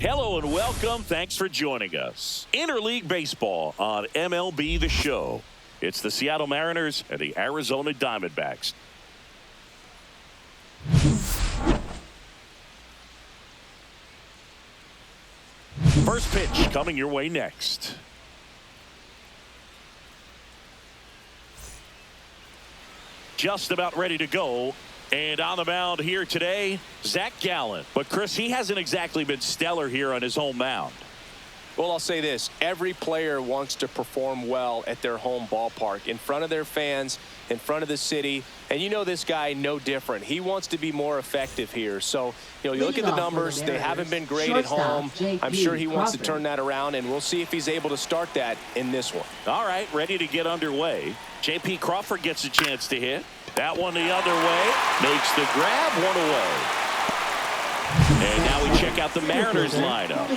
Hello and welcome. Thanks for joining us. Interleague Baseball on MLB The Show. It's the Seattle Mariners and the Arizona Diamondbacks. First pitch coming your way next. Just about ready to go. And on the mound here today, Zach Gallen. But, Chris, he hasn't exactly been stellar here on his home mound. Well, I'll say this. Every player wants to perform well at their home ballpark, in front of their fans, in front of the city. And you know this guy no different. He wants to be more effective here. So, you look at the numbers. They haven't been great at home. I'm sure he wants to turn that around, and we'll see if he's able to start that in this one. All right, ready to get underway. J.P. Crawford gets a chance to hit. That one the other way. Makes the grab, one away. And now we check out the Mariners lineup.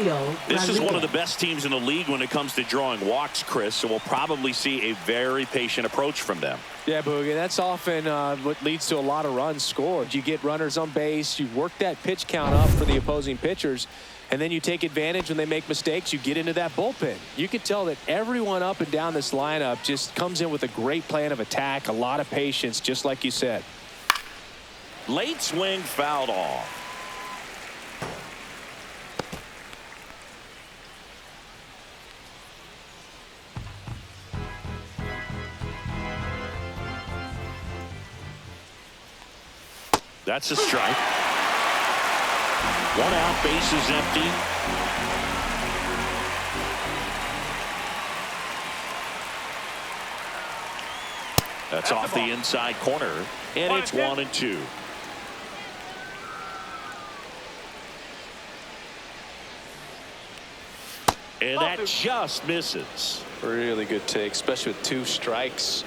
This is one of the best teams in the league when it comes to drawing walks, Chris, so we'll probably see a very patient approach from them. Yeah, Boogie, that's often what leads to a lot of runs scored. You get runners on base, you work that pitch count up for the opposing pitchers, and then you take advantage when they make mistakes. You get into that bullpen. You can tell that everyone up and down this lineup just comes in with a great plan of attack, a lot of patience, just like you said. Late swing fouled off. That's a strike. One out, base is empty. That's off the inside corner, and it's 1-2. And that just misses. Really good take, especially with 2 strikes.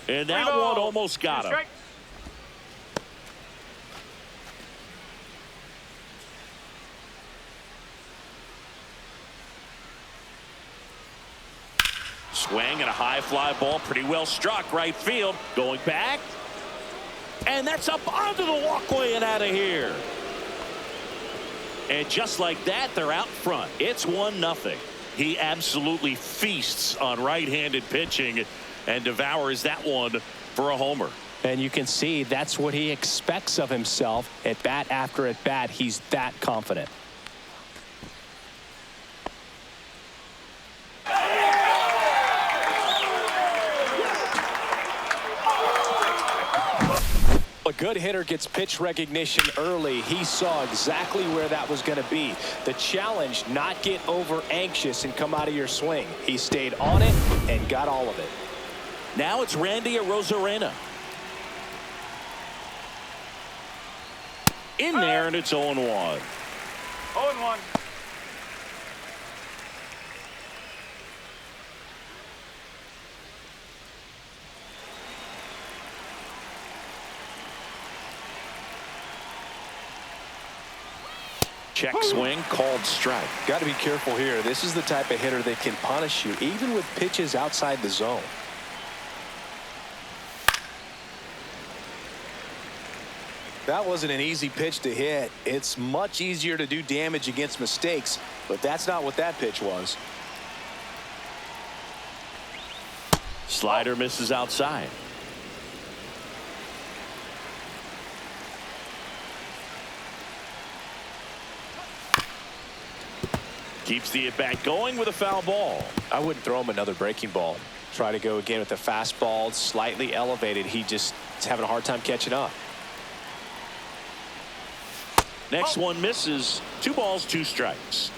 And that one almost got him. Swing and a high fly ball, pretty well struck right field. Going back. And that's up onto the walkway and out of here. And just like that, they're out front. It's 1-0. He absolutely feasts on right-handed pitching and devours that one for a homer. And you can see that's what he expects of himself at bat after at bat. He's that confident. A good hitter gets pitch recognition early. He saw exactly where that was going to be. The challenge, not get over anxious and come out of your swing. He stayed on it and got all of it. Now it's Randy Arozarena. In there, and it's 0-1. 0-1. Check swing, called strike. Got to be careful here. This is the type of hitter that can punish you, even with pitches outside the zone. That wasn't an easy pitch to hit. It's much easier to do damage against mistakes, but that's not what that pitch was. Slider misses outside. Keeps the at-bat going with a foul ball. I wouldn't throw him another breaking ball. Try to go again with the fastball, slightly elevated. He just is having a hard time catching up. Next one misses. 2 balls, 2 strikes.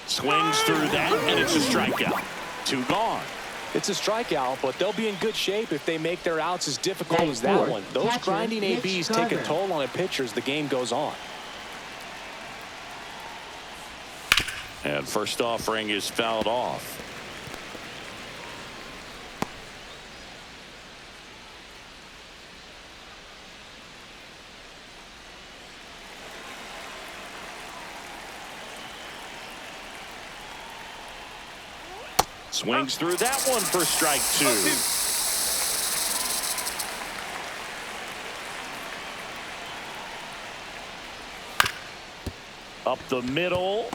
Swings through that, and it's a strikeout. 2 gone. It's a strikeout, but they'll be in good shape if they make their outs as difficult as that one. Those grinding ABs take a toll on a pitcher as the game goes on. And first offering is fouled off. Swings through that one for strike 2. Up the middle.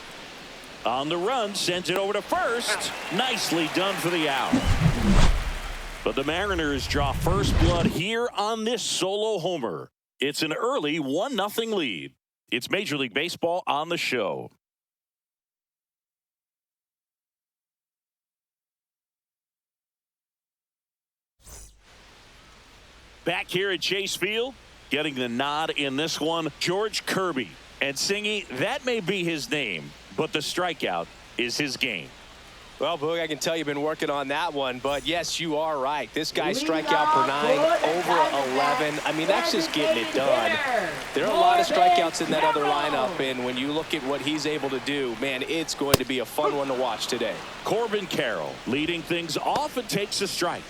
On the run, sends it over to first. Nicely done for the out. But the Mariners draw first blood here on this solo homer. It's an early 1-0 lead. It's Major League Baseball on the show. Back here at Chase Field, getting the nod in this one, George Kirby. And Singy, that may be his name, but the strikeout is his game. Well, Boog, I can tell you've been working on that one, but yes, you are right. This guy's strikeout per 9 over 11. I mean, that's just getting it done. There are a lot of strikeouts in that other lineup, and when you look at what he's able to do, man, it's going to be a fun one to watch today. Corbin Carroll leading things off and takes a strike.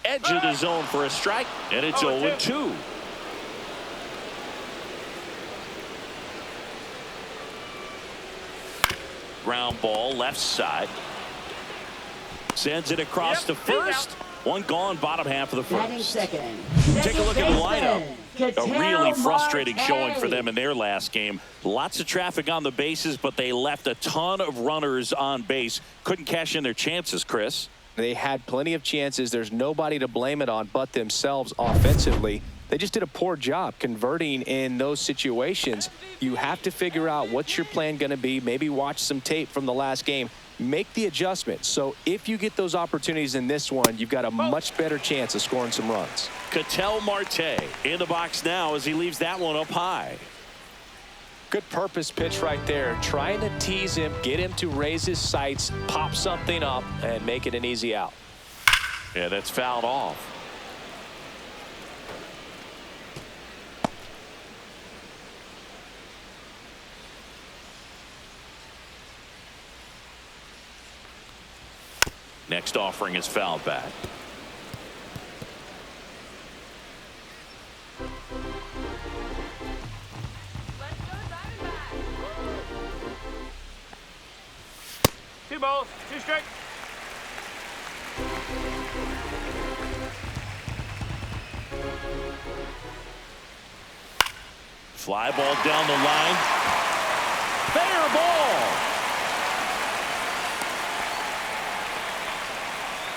Edge of the zone for a strike, and it's 0-2. Ground ball left side. Sends it across to first. One gone, bottom half of the first. Take a look at the lineup. A really frustrating showing for them in their last game. Lots of traffic on the bases, but they left a ton of runners on base. Couldn't cash in their chances, Chris. They had plenty of chances. There's nobody to blame it on but themselves offensively. They just did a poor job converting in those situations. You have to figure out what's your plan going to be. Maybe watch some tape from the last game. Make the adjustments. So if you get those opportunities in this one, you've got a much better chance of scoring some runs. Ketel Marte in the box now as he leaves that one up high. Good purpose pitch right there. Trying to tease him, get him to raise his sights, pop something up, and make it an easy out. Yeah, that's fouled off. Next offering is fouled back. Two balls, two strikes. Fly ball down the line. Fair ball.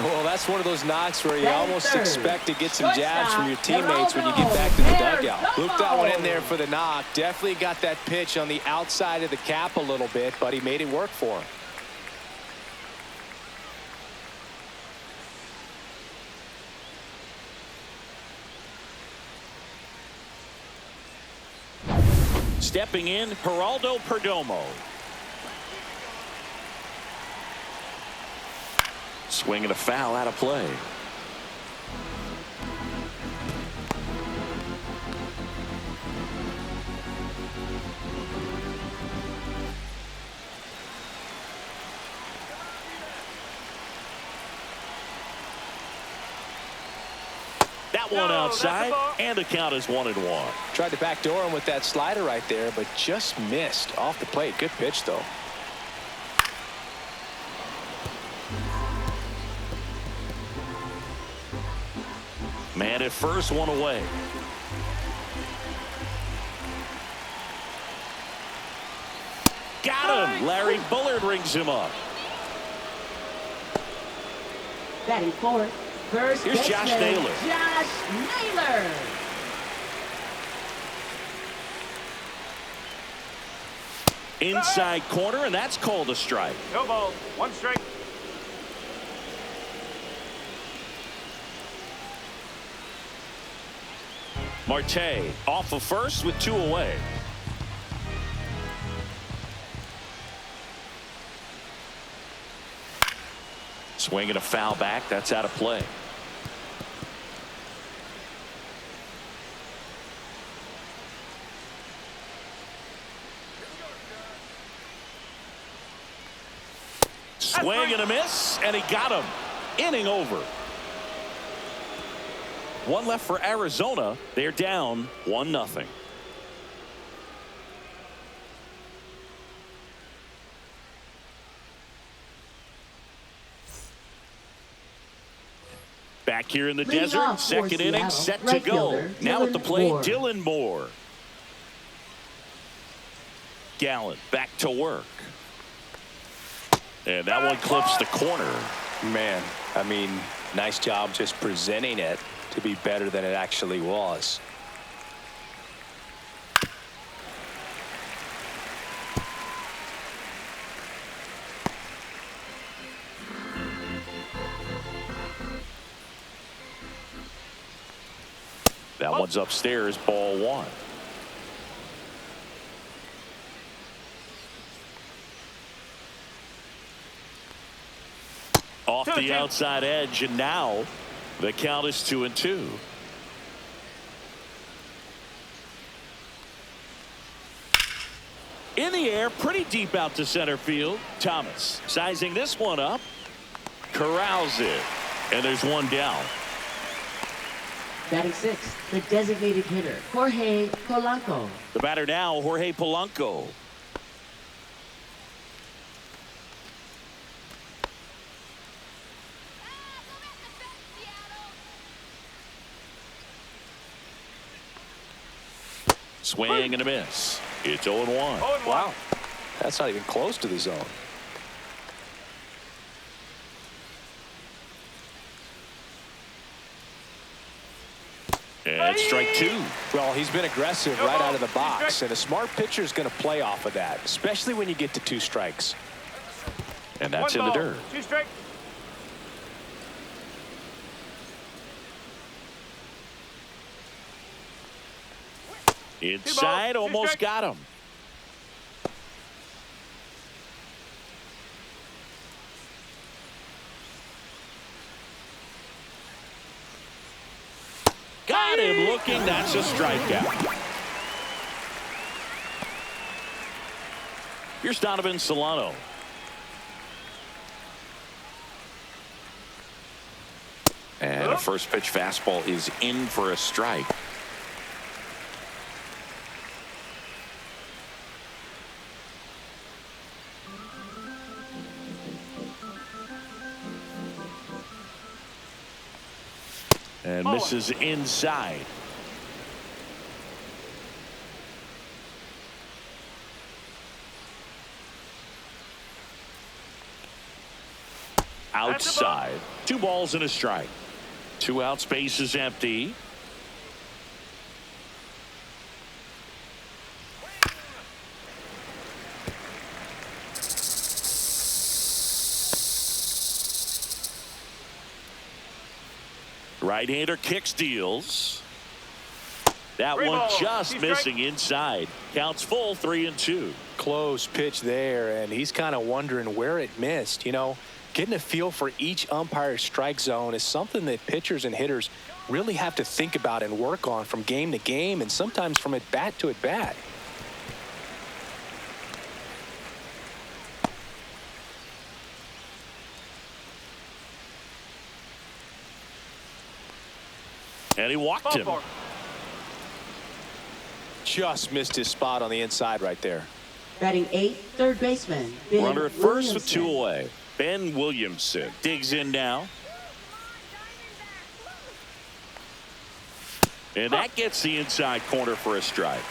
Well, that's one of those knocks where you almost expect to get some jabs from your teammates when you get back to the dugout. Looped that one in there for the knock. Definitely got that pitch on the outside of the cap a little bit, but he made it work for him. Stepping in, Geraldo Perdomo. Swinging a foul out of play. That one outside, and the count is 1-1. Tried to backdoor him with that slider right there, but just missed off the plate. Good pitch, though. Man at first, one away. Got him. Larry Bullard rings him up. Batting fourth, first Here's Josh Naylor. Josh Naylor. Inside corner, and that's called a strike. No balls, one strike. Marte off of first with 2 away. Swinging a foul back. That's out of play. Swing and a miss, and he got him. Inning over. One left for Arizona. They're down 1-0. Back here in the desert, second inning, set to go. Now at the plate, Dylan Moore. Gallen back to work. And that one clips the corner. Man, I mean, nice job just presenting it to be better than it actually was. That one's upstairs, ball 1. Off the outside edge, and now the count is 2-2. In the air, pretty deep out to center field. Thomas sizing this one up, corrals it, and there's one down. Batting 6th, the designated hitter, Jorge Polanco. The batter now, Jorge Polanco. Swing and a miss. It's 0-1. Wow, that's not even close to the zone. And strike 2. Well, he's been aggressive right out of the box, and a smart pitcher is going to play off of that, especially when you get to 2 strikes. And that's in the dirt. 2 strikes. Inside, almost got him. Got him looking. That's a strikeout. Here's Donovan Solano. And a first pitch fastball is in for a strike. And misses inside. Outside. 2 balls and a strike. 2 outs, base is empty. Right-hander kicks, deals. That one just missing inside. Counts full, 3-2. Close pitch there, and he's kind of wondering where it missed. You know, getting a feel for each umpire's strike zone is something that pitchers and hitters really have to think about and work on from game to game, and sometimes from at bat to at bat. And he walked him. Just missed his spot on the inside right there. Batting 8th, third baseman, Ben Runner at first with Williamson. 2 away. Ben Williamson digs in now. And that gets the inside corner for a strike.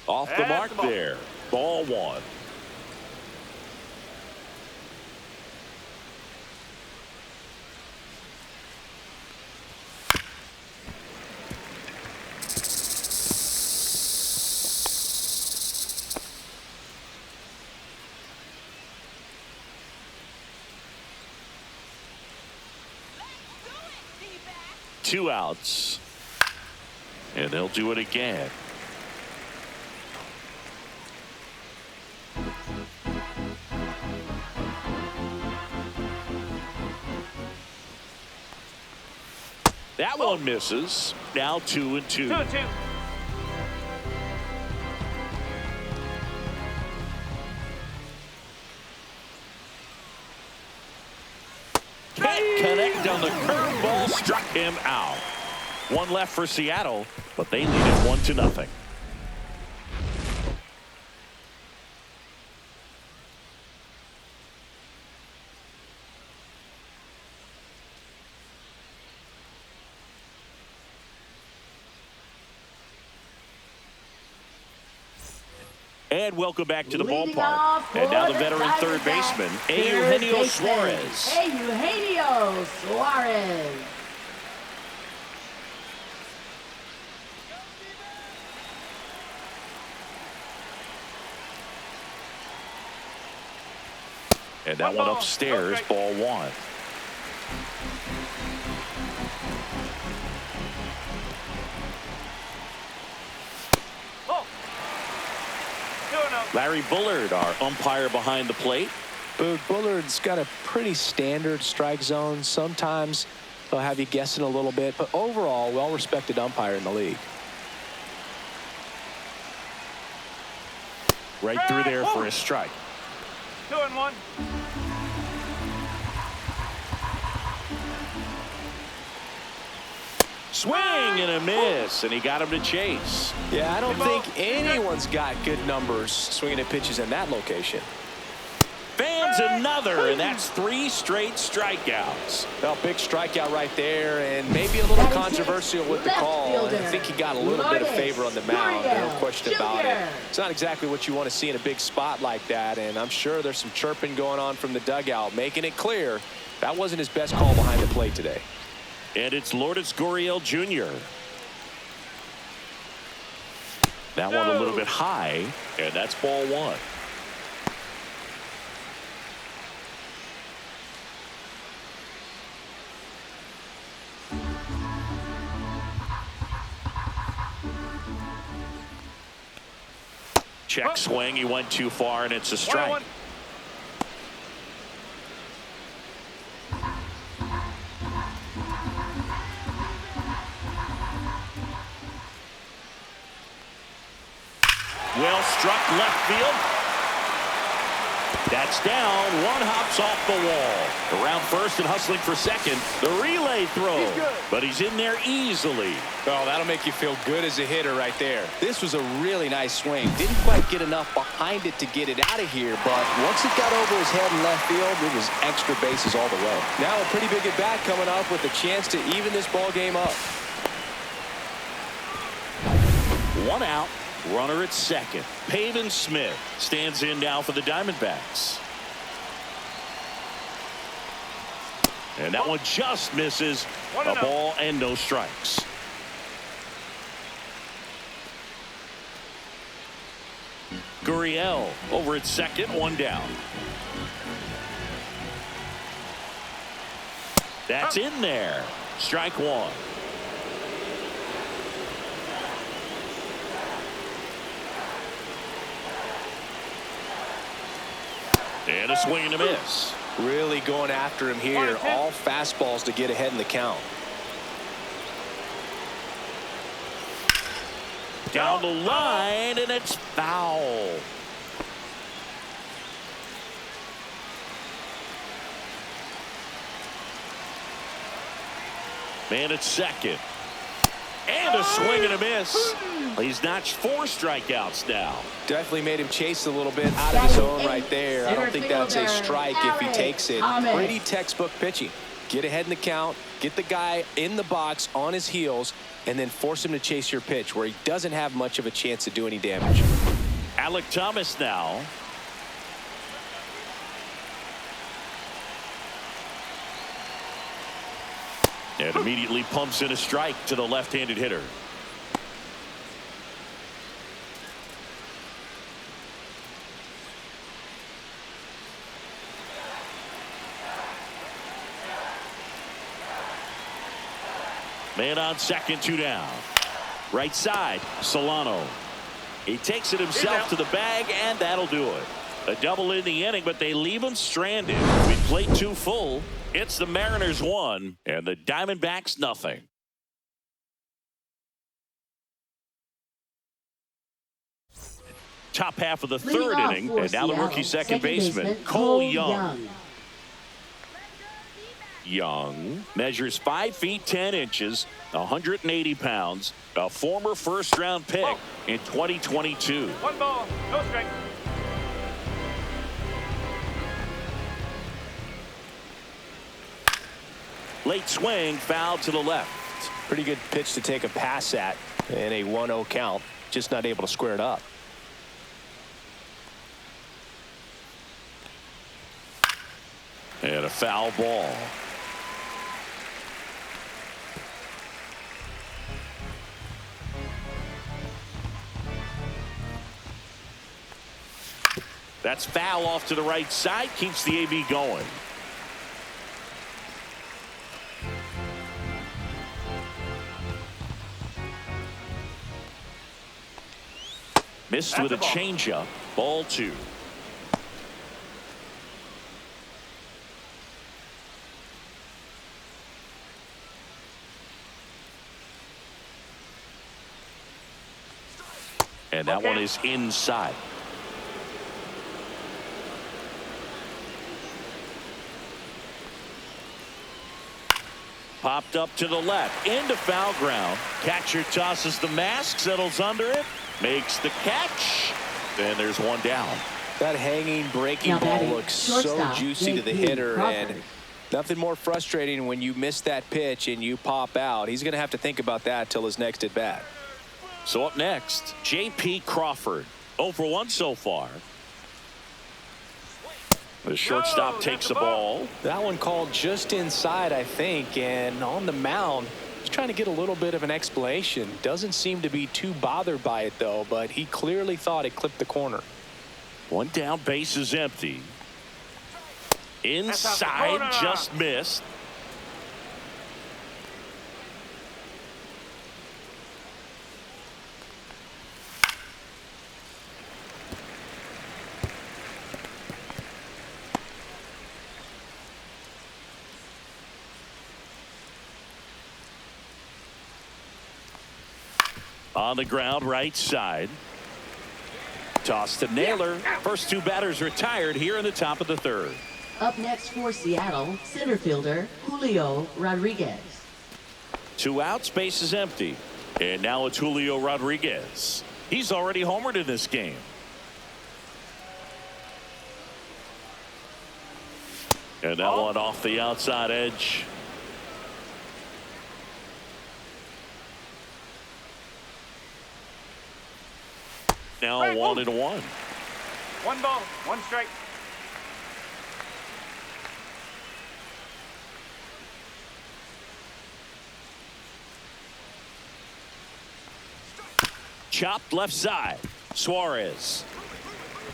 Off the mark there. Ball 1. Two outs. And they'll do it again. That one misses. Now 2-2. 2-2. Can't connect on the curveball. Struck him out. One left for Seattle, but they lead it 1-0. And welcome back to the ballpark. And now the veteran third baseman, Eugenio Suarez. Eugenio Suarez. And that one upstairs, ball one. Larry Bullard, our umpire behind the plate. Bullard's got a pretty standard strike zone. Sometimes they'll have you guessing a little bit, but overall, well-respected umpire in the league. Right through there for a strike. 2-1. Swing and a miss, and he got him to chase. Yeah, I don't think anyone's got good numbers swinging at pitches in that location. Fans another, and that's 3 straight strikeouts. Well, big strikeout right there, and maybe a little controversial with the call. I think he got a little bit of favor on the mound, no question about it. It's not exactly what you want to see in a big spot like that, and I'm sure there's some chirping going on from the dugout, making it clear that wasn't his best call behind the plate today. And it's Lourdes Gurriel Jr. That one a little bit high, and that's ball one. Check swing. He went too far, and it's a strike. Well struck left field. That's down. One hops off the wall. Around first and hustling for second. The relay throw. But he's in there easily. Oh, that'll make you feel good as a hitter right there. This was a really nice swing. Didn't quite get enough behind it to get it out of here, but once it got over his head in left field, it was extra bases all the way. Now a pretty big at-bat coming up with a chance to even this ball game up. One out. Runner at second. Pavin Smith stands in now for the Diamondbacks. And that one just misses. A ball and no strikes. Gurriel over at second, one down. That's in there. Strike one. And a swing and a miss. Really going after him here. All fastballs to get ahead in the count. Down the line, and it's foul. Man at second. And a swing and a miss. He's notched 4 strikeouts now. Definitely made him chase a little bit out of his zone right there. I don't think that's a strike if he takes it. Pretty textbook pitching. Get ahead in the count, get the guy in the box on his heels, and then force him to chase your pitch where he doesn't have much of a chance to do any damage. Alec Thomas now. And immediately pumps in a strike to the left-handed hitter. Man on second, 2 down. Right side, Solano. He takes it himself to the bag, and that'll do it. A double in the inning, but they leave him stranded. We played 2 full. It's the Mariners 1 and the Diamondbacks 0. Top half of the Leading third off inning, for and now the Seattle, rookie second baseman, Cole Cole Young. Young. Young measures 5 feet 10 inches, 180 pounds, a former first-round pick in 2022. 1 ball, no strike. Late swing, foul to the left. Pretty good pitch to take a pass at in a 1-0 count. Just not able to square it up. And a foul ball. That's foul off to the right side. Keeps the AB going. Missed with a changeup. Ball 2. And that one is inside. Popped up to the left, into foul ground. Catcher tosses the mask, settles under it, makes the catch. Then there's one down. That hanging breaking ball looks so juicy to the hitter, and nothing more frustrating when you miss that pitch and you pop out. He's going to have to think about that till his next at bat. So up next, J.P. Crawford. 0 for 1 so far. The shortstop takes the ball. That one called just inside, I think, and on the mound, he's trying to get a little bit of an explanation. Doesn't seem to be too bothered by it, though, but he clearly thought it clipped the corner. One down, base is empty. Inside, just missed. On the ground, right side. Toss to Naylor. First 2 batters retired here in the top of the third. Up next for Seattle, center fielder Julio Rodriguez. 2 outs, base is empty. And now it's Julio Rodriguez. He's already homered in this game. And that one off the outside edge. Now 1-1. 1 ball, 1 strike. Chopped left side. Suarez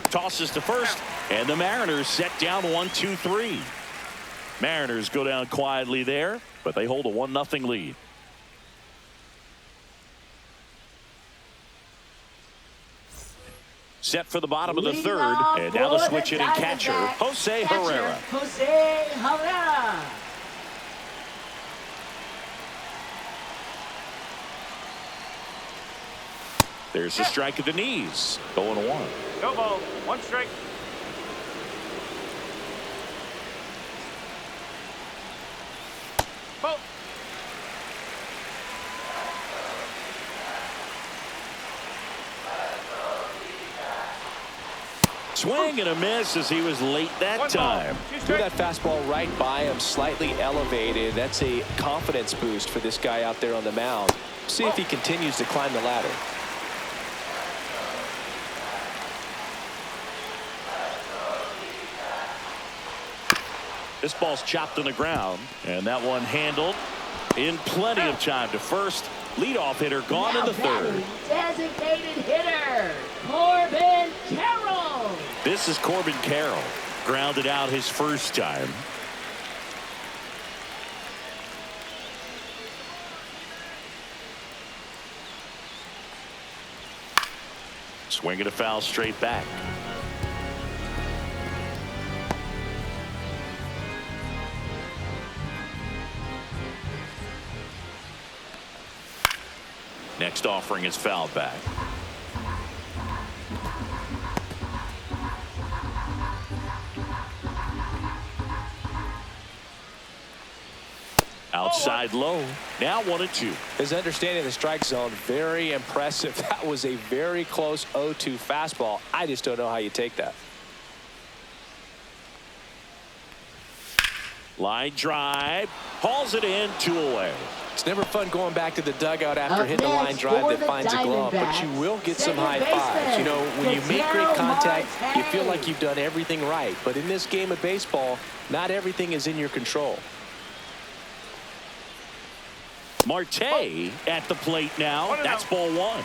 tosses to first, and the Mariners set down 1-2-3. Mariners go down quietly there, but they hold a 1-0 lead. Set for the bottom of the third, and now the switch hitting catcher, Jose Herrera. Jose Herrera. There's a strike at the knees. 0-1. No ball, 1 strike. Ball. Swing and a miss as he was late that time. Threw that fastball right by him, slightly elevated. That's a confidence boost for this guy out there on the mound. See if he continues to climb the ladder. This ball's chopped on the ground, and that one handled in plenty of time to first. Leadoff hitter gone in the third. Designated hitter, Corbin Carroll. This is Corbin Carroll. Grounded out his first time. Swinging a foul straight back. Next offering is fouled back. Outside low. Now 1-2. His understanding of the strike zone, very impressive. That was a very close 0-2 fastball. I just don't know how you take that. Line drive. Hauls it in, 2 away. It's never fun going back to the dugout after hitting a line drive that finds a glove, but you will get some high fives. You know, when you make great contact, you feel like you've done everything right. But in this game of baseball, not everything is in your control. Marte at the plate now. That's ball 1.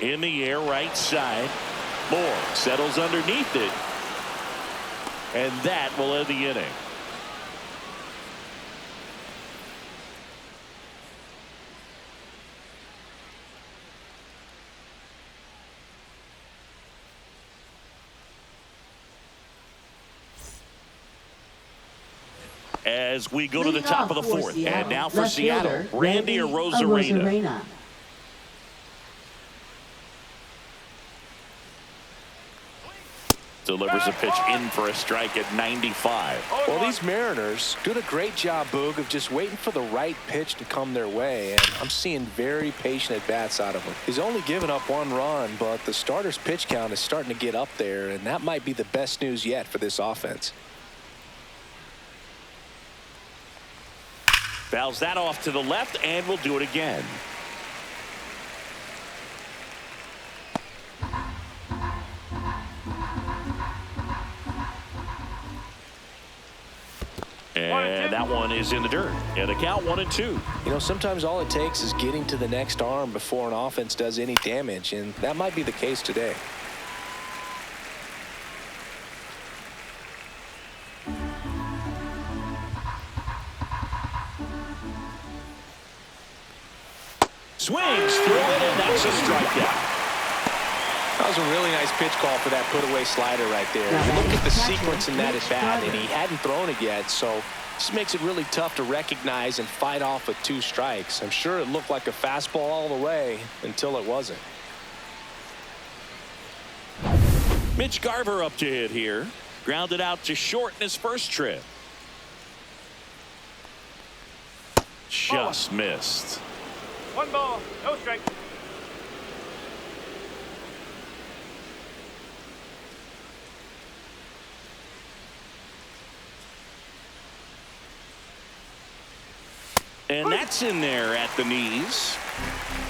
In the air, right side. Moore settles underneath it. And that will end the inning. As we go to the top of the 4th. And now for Seattle, Randy Arozarena. Delivers a pitch in for a strike at 95. Well, these Mariners doing a great job, Boog, of just waiting for the right pitch to come their way, and I'm seeing very patient at-bats out of him. He's only given up 1 run, but the starter's pitch count is starting to get up there, and that might be the best news yet for this offense. Fouls that off to the left, and we'll do it again. And that one is in the dirt. And the count 1-2. You know, sometimes all it takes is getting to the next arm before an offense does any damage, and that might be the case today. Swings through it, and that's a strikeout. That was a really nice pitch call for that put-away slider right there. You look at the sequence in that at-bat, and he hadn't thrown it yet, so this makes it really tough to recognize and fight off with 2 strikes. I'm sure it looked like a fastball all the way until it wasn't. Mitch Garver up to hit here. Grounded out to short in his first trip. Just missed. 1 ball, no strike. And that's in there at the knees.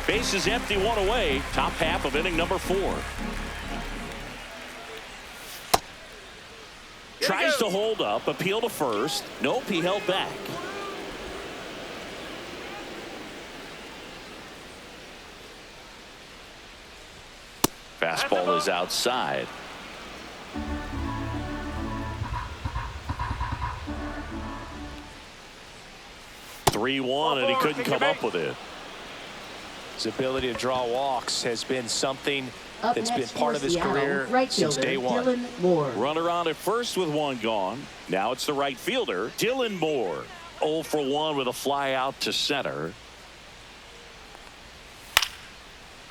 Base is empty, 1 away. Top half of inning number 4. Tries to hold up, appeal to first. Nope, he held back. Fastball is outside. (3-1), and he couldn't come up with it. His ability to draw walks has been something that's been part of his career since day 1. Runner on at first with 1 gone. Now it's the right fielder, Dylan Moore. 0 for 1 with a fly out to center.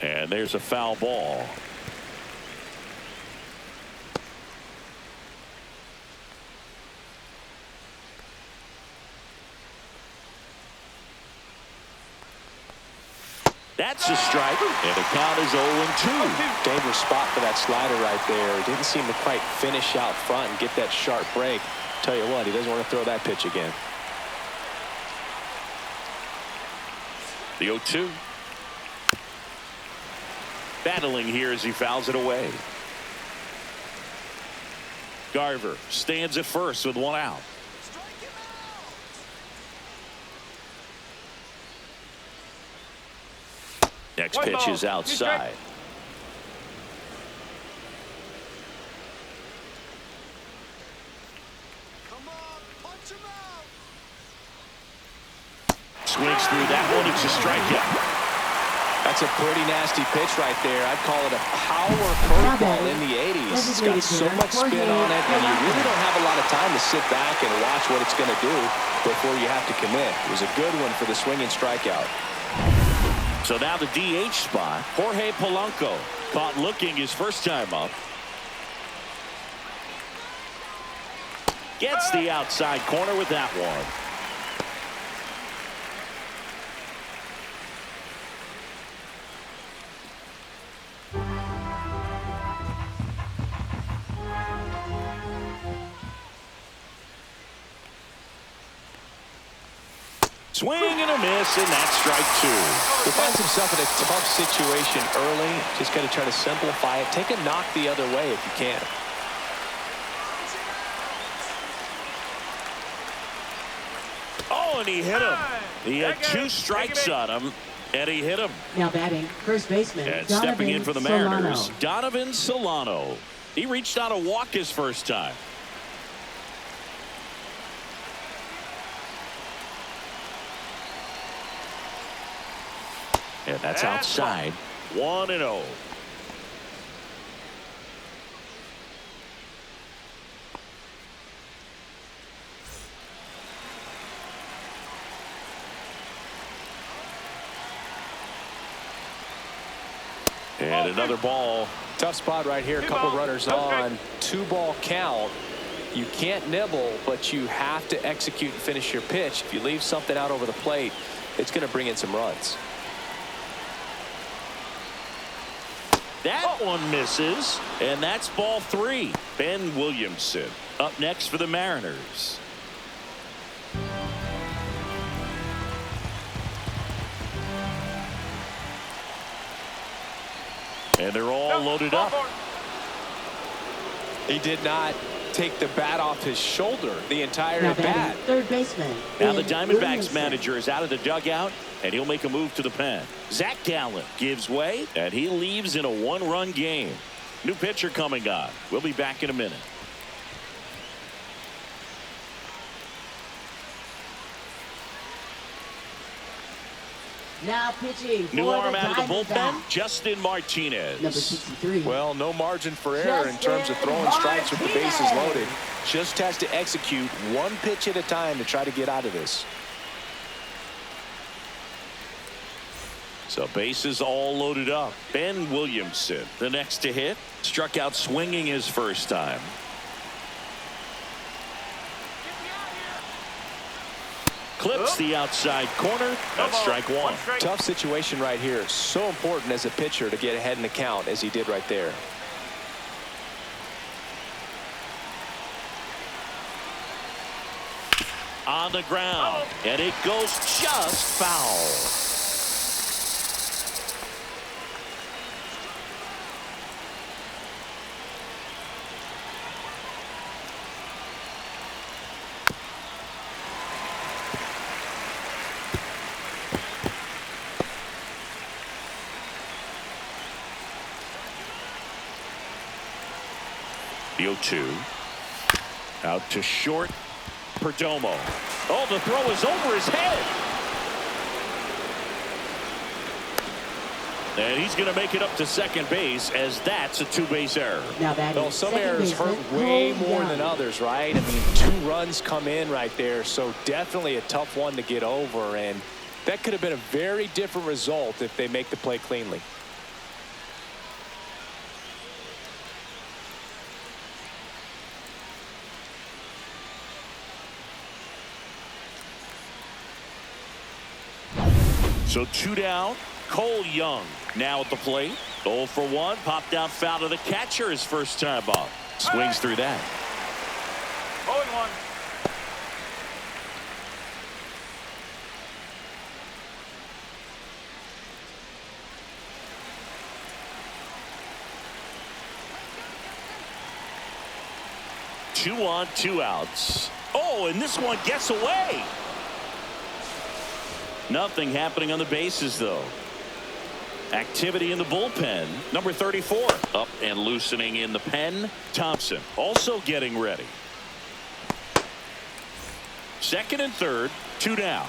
And there's a foul ball. That's a strike, and the count is 0-2. Dangerous spot for that slider right there. Didn't seem to quite finish out front and get that sharp break. Tell you what, he doesn't want to throw that pitch again. The 0-2. Battling here as he fouls it away. Garver stands at first with 1 out. Next pitch is outside. Swings through that one. It's a strikeout. That's a pretty nasty pitch right there. I'd call it a power curveball in the 80s. It's got so much spin on it, and you really don't have a lot of time to sit back and watch what it's going to do before you have to commit. It was a good one for the swinging strikeout. So now the DH spot, Jorge Polanco caught looking his first time up. Gets the outside corner with that one. Swing and a miss, and that's strike two. He finds himself in a tough situation early. Just got to try to simplify it. Take a knock the other way if you can. Oh, and he hit him. He had two strikes on him, and he hit him. Now batting, first baseman. And Donovan stepping in for the Mariners, Solano. Donovan Solano. He reached out a walk his first time. And that's outside. 1-0. And another ball. Tough spot right here. A couple runners on. 2-ball count. You can't nibble, but you have to execute and finish your pitch. If you leave something out over the plate, it's going to bring in some runs. That one misses, and that's ball 3. Ben Williamson up next for the Mariners. And they're all loaded up. He did not take the bat off his shoulder the entire Now at bat. batting, third baseman. Now the Ben Diamondbacks Williamson. manager is out of the dugout, and he'll make a move to the pen. Zach Gallen gives way, and he leaves in a 1-run game. New pitcher coming on. We'll be back in a minute. Now pitching New for arm the out of the bullpen, Diamondbacks. Justin Martinez. Number 63. Well, no margin for error in terms of throwing strikes with the bases loaded. Just has to execute one pitch at a time to try to get out of this. So bases all loaded up. Ben Williamson, the next to hit, struck out swinging his first time. Clips the outside corner. That's strike one. Tough situation right here. So important as a pitcher to get ahead in the count as he did right there. On the ground, and it goes just foul. The 0-2. Out to short. Perdomo. Oh, the throw is over his head. And he's going to make it up to second base, as that's a two-base error. Now batting, Well, some second errors baseman, hurt way Cole more Young. than others, right? I mean, 2 runs come in right there, so definitely a tough one to get over, and that could have been a very different result if they make the play cleanly. So 2 down. Cole Young now at the plate. 0 for 1. Popped out foul to the catcher his first time up. Swings through that. 0-1. Two on, 2 outs. Oh, and this one gets away. Nothing happening on the bases, though. Activity in the bullpen. Number 34 up and loosening in the pen. Thompson also getting ready. Second and third, 2 down.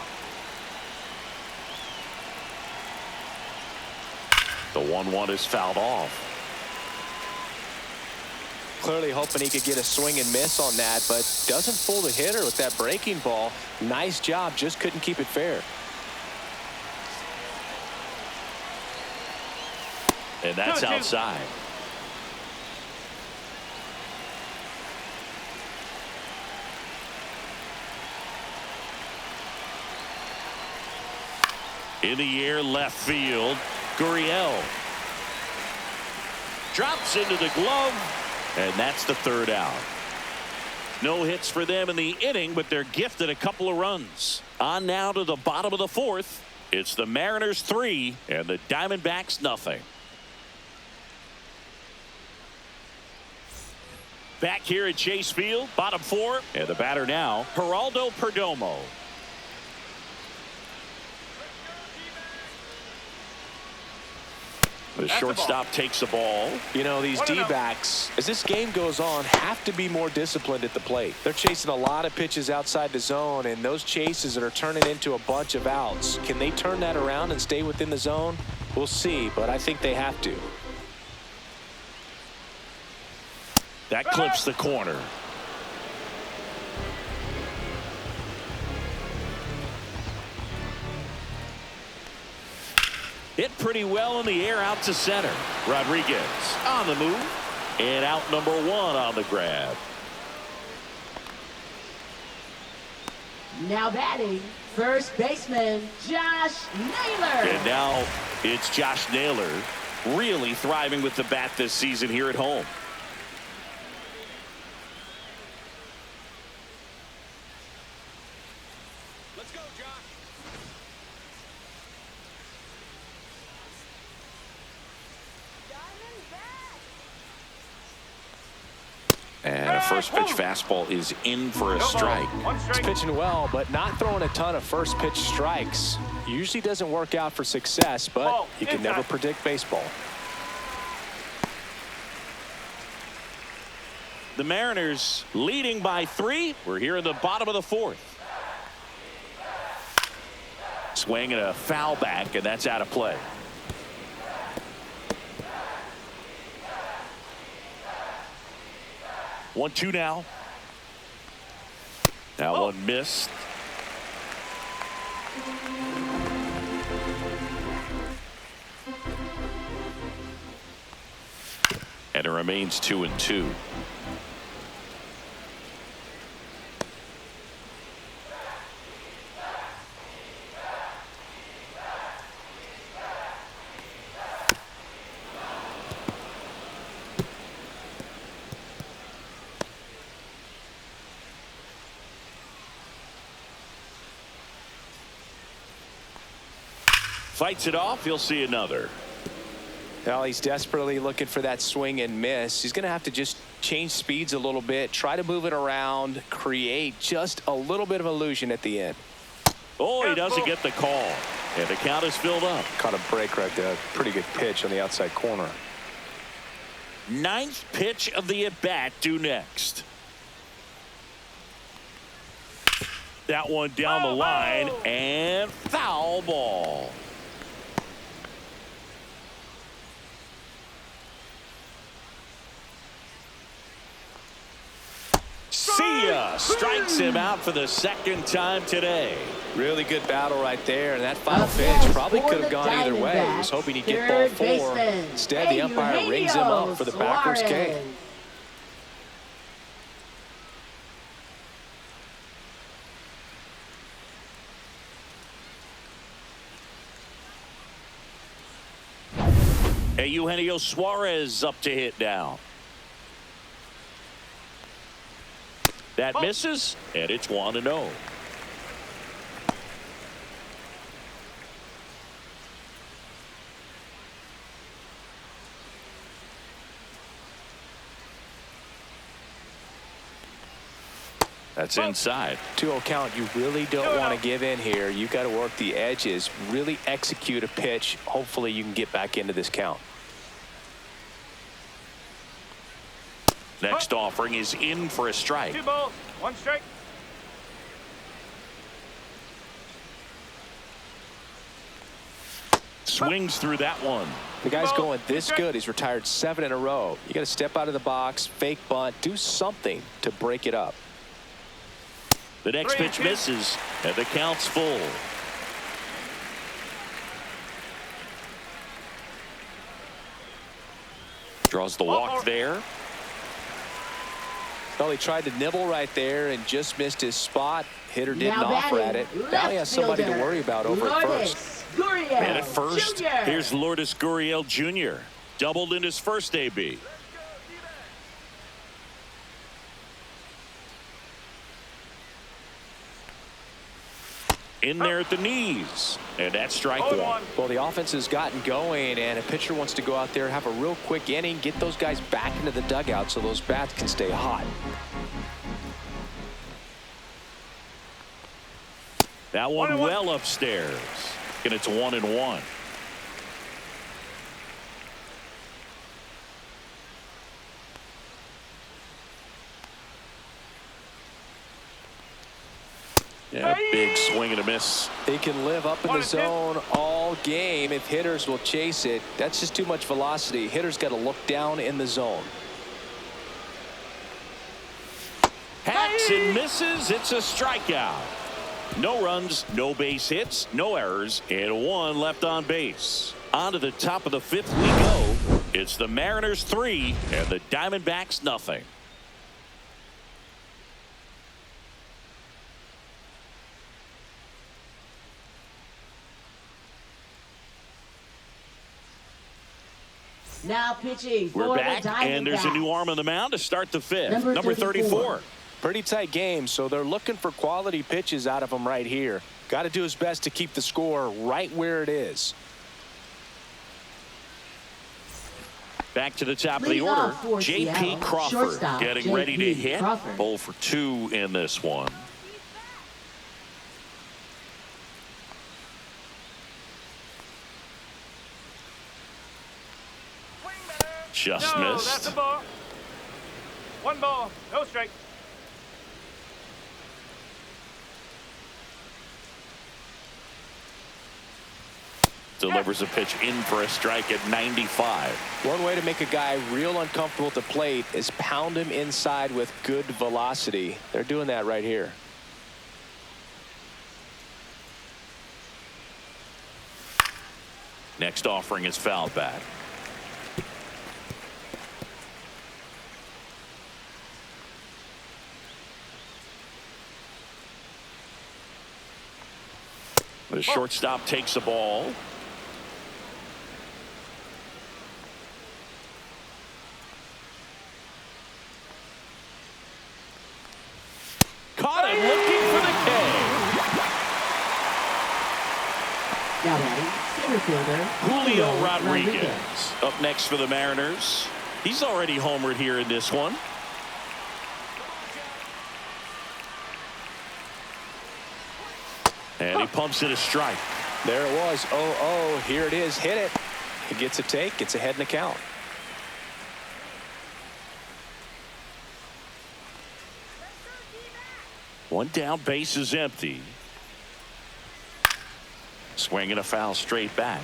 The 1-1 is fouled off. Clearly hoping he could get a swing and miss on that, but doesn't fool the hitter with that breaking ball. Nice job, just couldn't keep it fair. And that's outside. In the air, left field. Gurriel drops into the glove, and that's the third out. No hits for them in the inning, but they're gifted a couple of runs. On now to the bottom of the fourth. It's the Mariners 3 and the Diamondbacks nothing. Back here at Chase Field, bottom four, and the batter now, Geraldo Perdomo. The shortstop takes the ball. You know, these D-backs, as this game goes on, have to be more disciplined at the plate. They're chasing a lot of pitches outside the zone, and those chases that are turning into a bunch of outs. Can they turn that around and stay within the zone? We'll see, but I think they have to. That clips the corner. Hit pretty well in the air out to center. Rodriguez on the move. And out number one on the grab. Now batting, first baseman Josh Naylor. And now it's Josh Naylor really thriving with the bat this season here at home. Let's go, Josh. And a first pitch fastball is in for a strike. He's pitching well, but not throwing a ton of first pitch strikes. Usually doesn't work out for success, but you can never predict baseball. The Mariners leading by 3. We're here in the bottom of the fourth. Swing and a foul back, and that's out of play. 1-2 now. Now one missed. And it remains 2-2. Fights it off. He'll see another. Well, he's desperately looking for that swing and miss. He's going to have to just change speeds a little bit, try to move it around, create just a little bit of illusion at the end. Oh, he doesn't get the call. And the count is filled up. Caught a break right there. Pretty good pitch on the outside corner. 9th pitch of the at-bat due next. That one down the line and foul ball. See ya. Strikes him out for the second time today. Really good battle right there, and that final pitch probably could have gone either way. He was hoping he'd get ball 4. Instead, the umpire rings him up for the backwards K. Eugenio Suarez up to hit now. That misses, and it's 1-0. That's inside. 2-0 count. You really don't want to give in here. You've got to work the edges, really execute a pitch. Hopefully you can get back into this count. Next offering is in for a strike. 2 balls, 1 strike. Swings through that one. The guy's going this good. He's retired 7 in a row. You got to step out of the box, fake bunt, do something to break it up. The next pitch misses, and the count's full. Draws the walk there. Well, he tried to nibble right there and just missed his spot. Hitter didn't offer at it. Now he has somebody to worry about over at first. Gurriel And at first, Jr. here's Lourdes Gurriel Jr. Doubled in his first AB. In there at the knees. And that's strike one. Well, the offense has gotten going, and a pitcher wants to go out there, have a real quick inning, get those guys back into the dugout so those bats can stay hot. That one well upstairs. And it's 1-1. Yeah, big swing and a miss. They can live up in the zone all game if hitters will chase it. That's just too much velocity. Hitters got to look down in the zone. Hacks and misses. It's a strikeout. No runs, no base hits, no errors, and one left on base. On to the top of the fifth we go. It's the Mariners 3 and the Diamondbacks nothing. Now pitching for We're the back, and there's a new arm on the mound to start the fifth. Number 34. Pretty tight game, so they're looking for quality pitches out of him right here. Got to do his best to keep the score right where it is. Back to the top of the order. J.P. Crawford getting ready to hit. 0 for 2 in this one. Just missed. That's a ball. One ball, no strike. Delivers a pitch in for a strike at 95. One way to make a guy real uncomfortable at the plate is pound him inside with good velocity. They're doing that right here. Next offering is fouled back. The shortstop takes the ball. Caught him looking for the K. Now batting, center fielder Julio Rodriguez up next for the Mariners. He's already homered here in this one. And he pumps it a strike. There it was. 0-0. Here it is. Hit it. He gets a take. Gets ahead in the count. One down, base is empty. Swinging a foul straight back.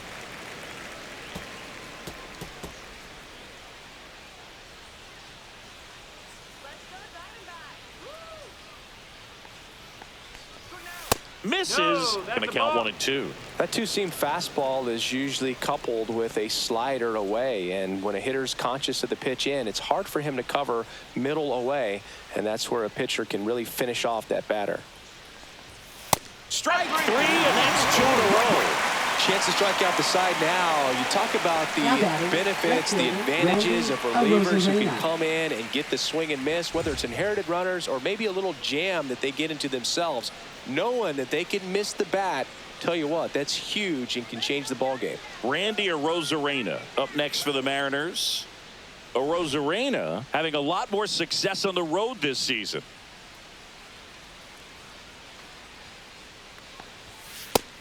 Misses. Gonna count 1-2. That two-seam fastball is usually coupled with a slider away, and when a hitter's conscious of the pitch in, it's hard for him to cover middle away, and that's where a pitcher can really finish off that batter. Strike 3, and that's 2 in a row. Chance to strike out the side now. You talk about the benefits, the advantages of relievers who can come in and get the swing and miss, whether it's inherited runners or maybe a little jam that they get into themselves. Knowing that they can miss the bat, tell you what, that's huge and can change the ball game. Randy Arozarena up next for the Mariners. Arozarena having a lot more success on the road this season.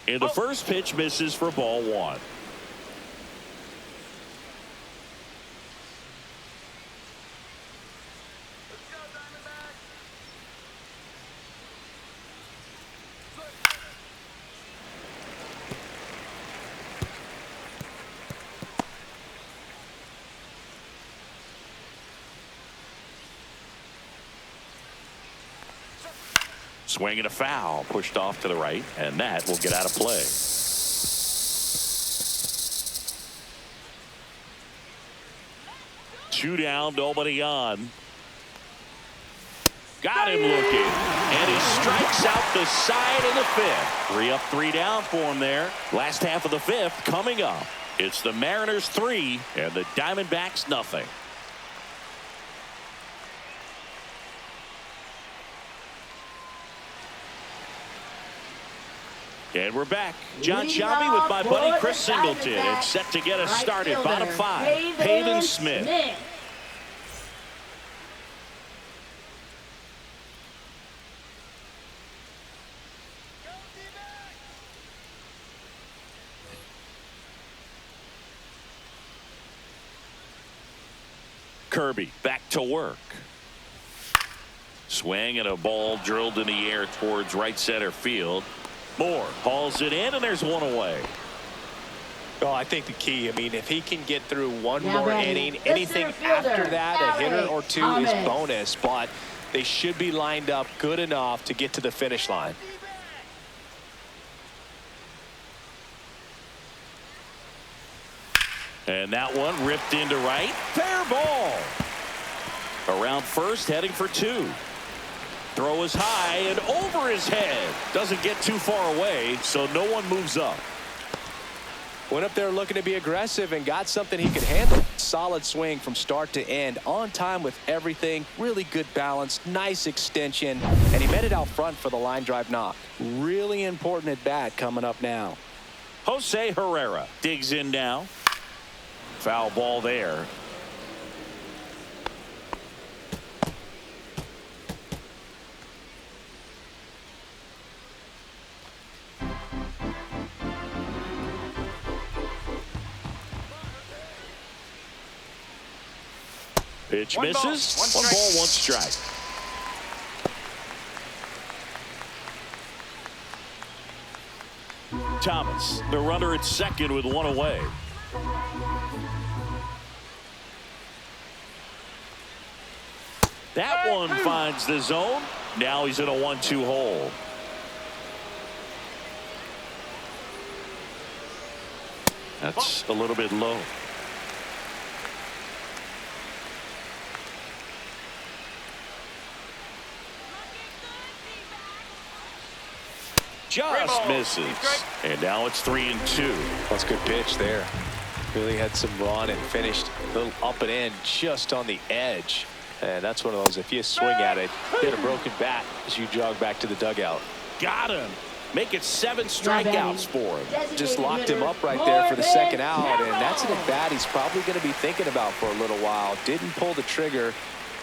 And the first pitch misses for ball 1. Swinging a foul, pushed off to the right, and that will get out of play. Two down, nobody on. Got him looking. And he strikes out the side of the fifth. 3 up, 3 down for him there. Last half of the fifth coming up. It's the Mariners 3 and the Diamondbacks nothing. And we're back. John Shabby with my buddy Chris Singleton and set to get us started. Bottom 5, Pavin Smith. Kirby back to work. Swing and a ball drilled in the air towards right center field. Moore hauls it in, and there's one away. Well, I think the key, I mean, if he can get through one more inning, anything after that, a hitter or two is bonus, but they should be lined up good enough to get to the finish line. And that one ripped into right. Fair ball. Around first, heading for 2. Throw is high and over his head. Doesn't get too far away, so no one moves up. Went up there looking to be aggressive and got something he could handle. Solid swing from start to end. On time with everything. Really good balance. Nice extension. And he met it out front for the line drive knock. Really important at bat coming up now. Jose Herrera digs in now. Foul ball there. Pitch misses. One ball, 1 strike. Thomas, the runner at second with 1 away. That one finds the zone. Now he's in a 1-2 hole. That's a little bit low. Just misses. And now it's 3-2. That's a good pitch there. Really had some run and finished a little up and in just on the edge. And that's one of those, if you swing at it, hit a broken bat as you jog back to the dugout. Got him. Make it 7 strikeouts for him. Just locked him up right there for the second out. And that's an at bat he's probably going to be thinking about for a little while. Didn't pull the trigger.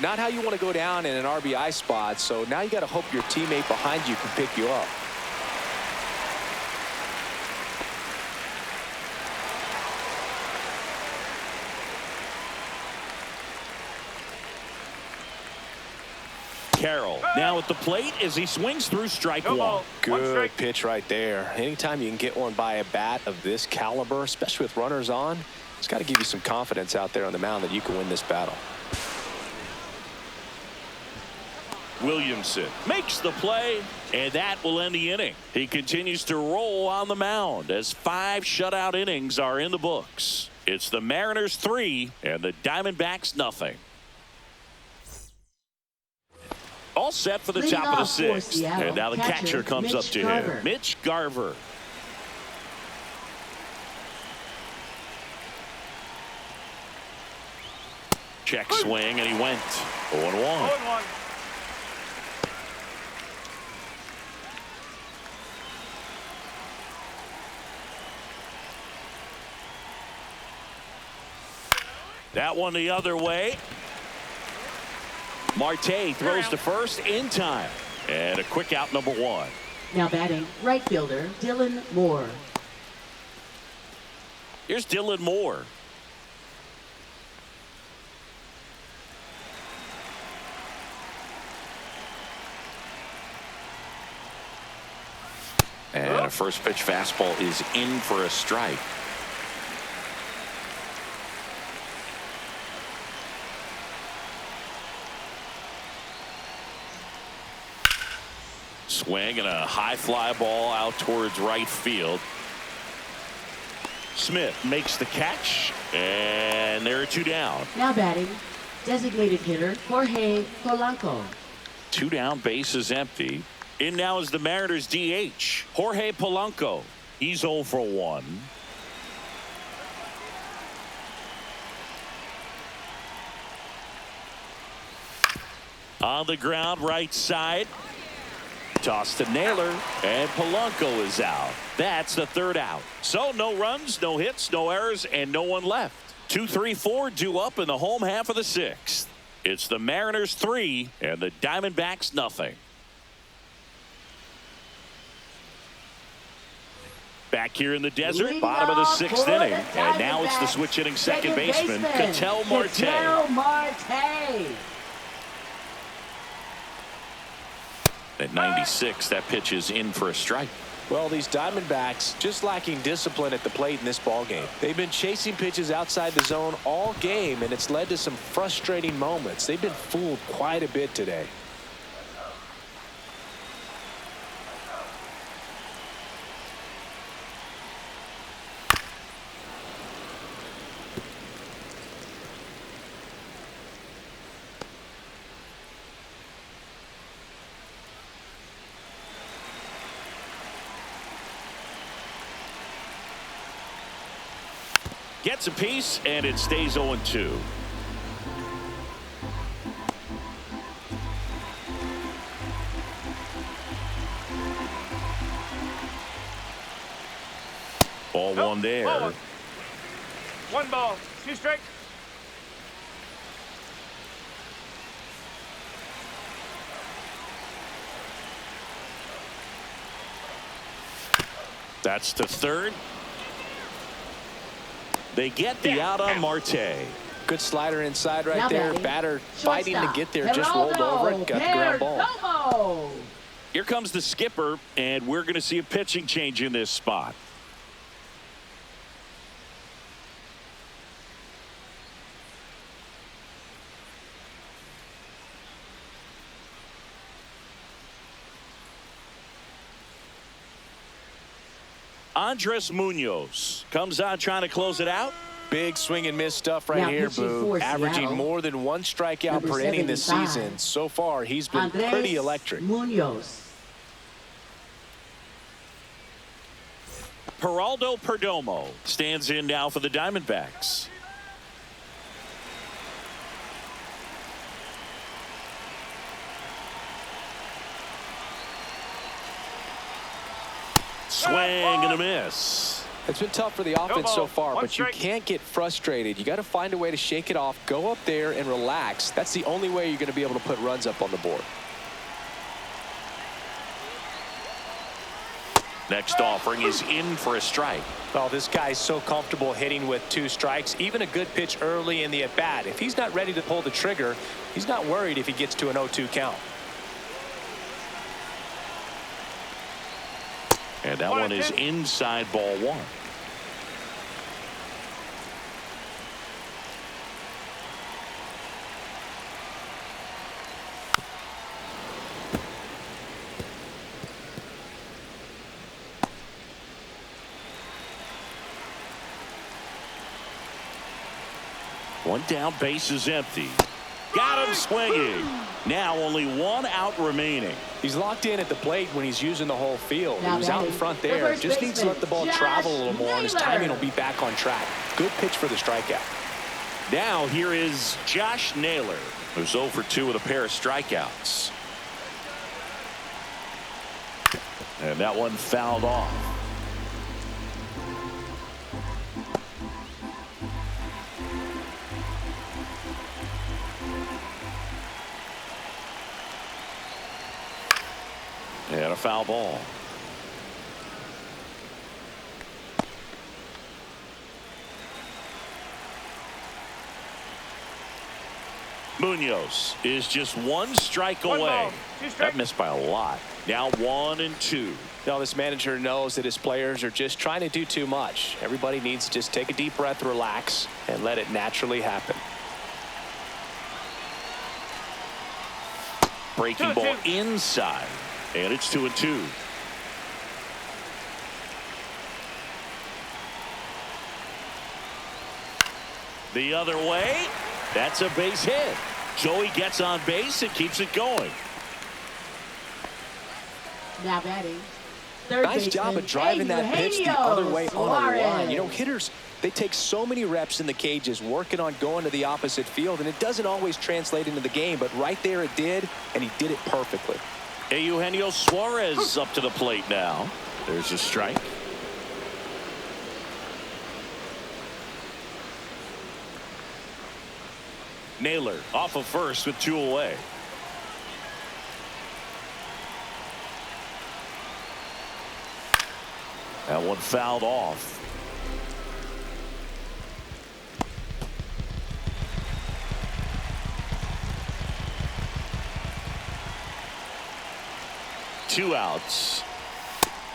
Not how you want to go down in an RBI spot. So now you got to hope your teammate behind you can pick you up. Carroll now at the plate as he swings through strike 1. Good pitch right there. Anytime you can get one by a bat of this caliber, especially with runners on, it's got to give you some confidence out there on the mound that you can win this battle. Williamson makes the play, and that will end the inning. He continues to roll on the mound as 5 shutout innings are in the books. It's the Mariners 3 and the Diamondbacks nothing. All set for the top of the 6th. And now the catcher comes up to him. Mitch Garver. Check swing, and he went 0-1. That one the other way. Marte throws to first in time. And a quick out, number 1. Now batting, right fielder Dylan Moore. Here's Dylan Moore. And a first pitch fastball is in for a strike. Swing and a high fly ball out towards right field. Smith makes the catch, and there are 2 down. Now batting, designated hitter Jorge Polanco. 2 down, bases empty. In now is the Mariners DH, Jorge Polanco. He's 0 for 1. On the ground, right side. Toss to Naylor, and Polanco is out. That's the 3rd out. So no runs, no hits, no errors, and no one left. 2, 3, 4 due up in the home half of the 6th. It's the Mariners 3 and the Diamondbacks nothing. Back here in the desert, Leading bottom of the off 6th for inning. the And now it's the Diamondbacks, switch hitting second baseman, Ketel Marte. Ketel Marte. At 96, that pitch is in for a strike. Well, these Diamondbacks just lacking discipline at the plate in this ball game. They've been chasing pitches outside the zone all game, and it's led to some frustrating moments. They've been fooled quite a bit today. Gets a piece, and it stays 0-2. Ball one there. Ball 1 ball, 2 strikes. That's to 3rd. They get the out on Marte. Good slider inside right Now there. batting, Batter fighting to shortstop, get there. Just rolled over it. Got the ground ball. Perdomo. Here comes the skipper, and we're going to see a pitching change in this spot. Andres Munoz comes on trying to close it out. Big swing and miss stuff right Now here, pitching Boo. for Averaging Seattle, more than 1 strikeout number per inning this 75, season. So far, he's been Andres pretty electric. Munoz. Geraldo Perdomo stands in now for the Diamondbacks. Swing and a miss. It's been tough for the offense so far, 1 but you strike. can't get frustrated. You got to find a way to shake it off, go up there and relax. That's the only way you're going to be able to put runs up on the board. Next offering is in for a strike. Oh, this guy's so comfortable hitting with 2 strikes. Even a good pitch early in the at-bat. If he's not ready to pull the trigger, he's not worried if he gets to an 0-2 count. And that one is inside ball 1. One down, base is empty. Got him swinging. Now only 1 out remaining. He's locked in at the plate when he's using the whole field. Now He was out in batting, front the there. first Just needs to let the ball baseman, travel a little more, and his Naylor. timing will be back on track. Good pitch for the strikeout. Now here is Josh Naylor, who's 0 for 2 with a pair of strikeouts. And that one fouled off. And a foul ball. Munoz is just 1 strike 1 away. ball, 2 strikes. That missed by a lot. Now 1 and 2. Now this manager knows that his players are just trying to do too much. Everybody needs to just take a deep breath, relax, and let it naturally happen. Breaking 2-2. ball inside. And it's 2-2. The other way. That's a base hit. Joey gets on base and keeps it going. Now batting. Third Nice job of driving that pitch the other way on a line. You know, hitters, they take so many reps in the cages working on going to the opposite field, and it doesn't always translate into the game, but right there it did, and he did it perfectly. Eugenio Suarez up to the plate now. There's a strike. Naylor off of first with 2 away. That one fouled off. Two outs.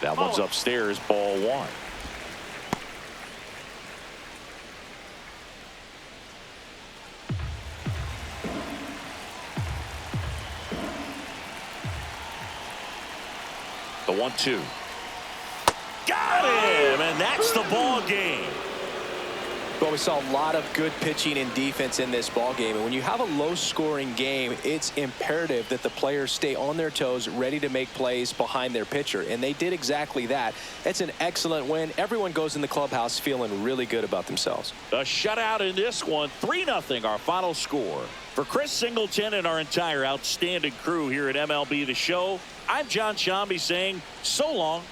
That one's upstairs, ball 1. The 1-2. Got him, and that's the ball game. Well, we saw a lot of good pitching and defense in this ball game, and when you have a low-scoring game, it's imperative that the players stay on their toes, ready to make plays behind their pitcher, and they did exactly that. It's an excellent win. Everyone goes in the clubhouse feeling really good about themselves. A shutout in this one, 3-0 our final score. For Chris Singleton and our entire outstanding crew here at MLB The Show, I'm John Shambi saying so long.